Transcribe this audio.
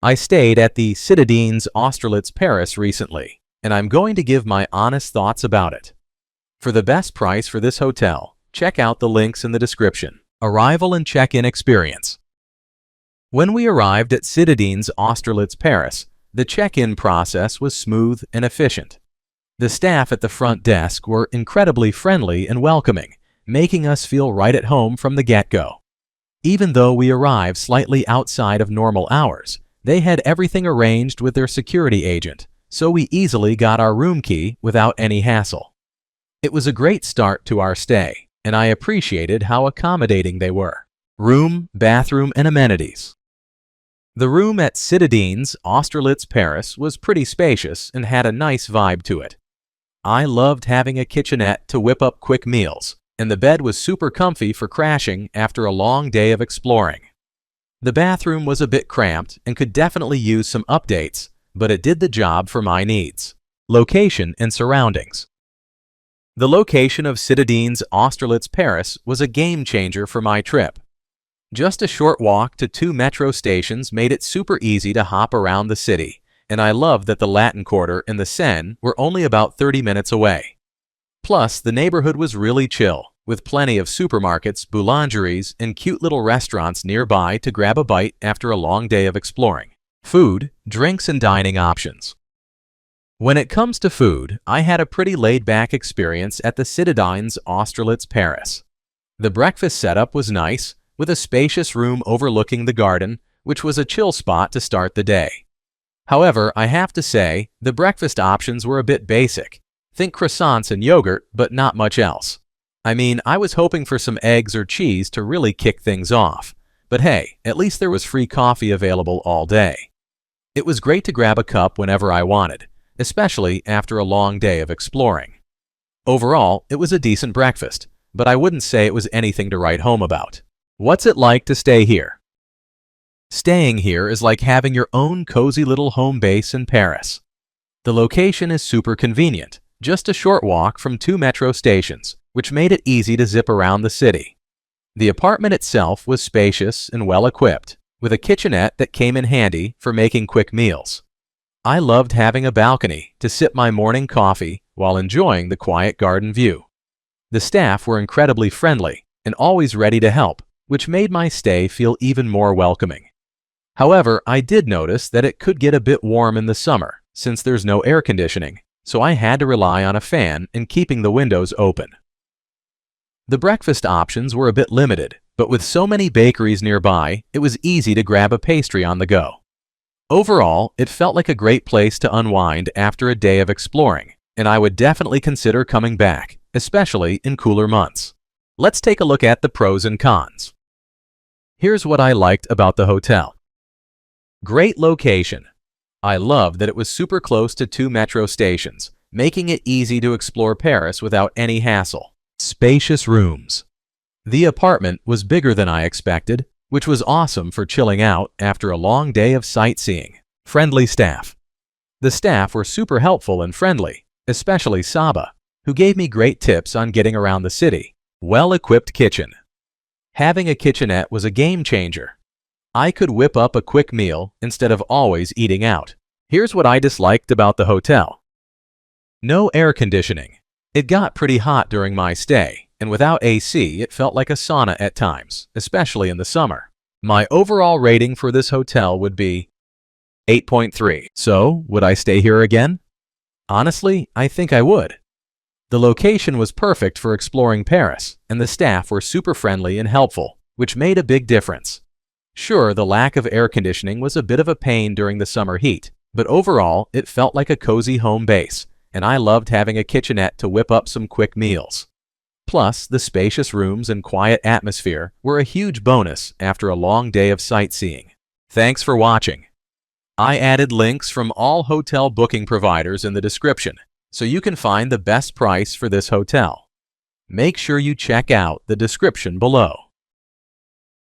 I stayed at the Citadines Austerlitz, Paris recently, and I'm going to give my honest thoughts about it. For the best price for this hotel, check out the links in the description. Arrival and check-in experience. When we arrived at Citadines Austerlitz, Paris, the check-in process was smooth and efficient. The staff at the front desk were incredibly friendly and welcoming, making us feel right at home from the get-go. Even though we arrived slightly outside of normal hours, they had everything arranged with their security agent, so we easily got our room key without any hassle. It was a great start to our stay, and I appreciated how accommodating they were. Room, bathroom, and amenities. The room at Citadines Austerlitz, Paris was pretty spacious and had a nice vibe to it. I loved having a kitchenette to whip up quick meals, and the bed was super comfy for crashing after a long day of exploring. The bathroom was a bit cramped and could definitely use some updates, but it did the job for my needs. Location and surroundings. The location of Citadines Austerlitz, Paris was a game changer for my trip. Just a short walk to 2 metro stations made it super easy to hop around the city, and I loved that the Latin Quarter and the Seine were only about 30 minutes away. Plus, the neighborhood was really chill, with plenty of supermarkets, boulangeries, and cute little restaurants nearby to grab a bite after a long day of exploring. Food, drinks, and dining options. When it comes to food, I had a pretty laid-back experience at the Citadines Austerlitz, Paris. The breakfast setup was nice, with a spacious room overlooking the garden, which was a chill spot to start the day. However, I have to say, the breakfast options were a bit basic. Think croissants and yogurt, but not much else. I mean, I was hoping for some eggs or cheese to really kick things off. But hey, at least there was free coffee available all day. It was great to grab a cup whenever I wanted, especially after a long day of exploring. Overall, it was a decent breakfast, but I wouldn't say it was anything to write home about. What's it like to stay here? Staying here is like having your own cozy little home base in Paris. The location is super convenient, just a short walk from 2 metro stations, which made it easy to zip around the city. The apartment itself was spacious and well-equipped, with a kitchenette that came in handy for making quick meals. I loved having a balcony to sip my morning coffee while enjoying the quiet garden view. The staff were incredibly friendly and always ready to help, which made my stay feel even more welcoming. However, I did notice that it could get a bit warm in the summer since there's no air conditioning, so I had to rely on a fan and keeping the windows open. The breakfast options were a bit limited, but with so many bakeries nearby, it was easy to grab a pastry on the go. Overall, it felt like a great place to unwind after a day of exploring, and I would definitely consider coming back, especially in cooler months. Let's take a look at the pros and cons. Here's what I liked about the hotel. Great location. I loved that it was super close to 2 metro stations, making it easy to explore Paris without any hassle. Spacious rooms. The apartment was bigger than I expected, which was awesome for chilling out after a long day of sightseeing. Friendly staff. The staff were super helpful and friendly, especially Saba, who gave me great tips on getting around the city. Well-equipped kitchen. Having a kitchenette was a game changer. I could whip up a quick meal instead of always eating out. Here's what I disliked about the hotel. No air conditioning. It got pretty hot during my stay, and without AC, it felt like a sauna at times, especially in the summer. My overall rating for this hotel would be 8.3. So, would I stay here again? Honestly, I think I would. The location was perfect for exploring Paris, and the staff were super friendly and helpful, which made a big difference. Sure, the lack of air conditioning was a bit of a pain during the summer heat, but overall, it felt like a cozy home base, and I loved having a kitchenette to whip up some quick meals. Plus, the spacious rooms and quiet atmosphere were a huge bonus after a long day of sightseeing. Thanks for watching. I added links from all hotel booking providers in the description, so you can find the best price for this hotel. Make sure you check out the description below.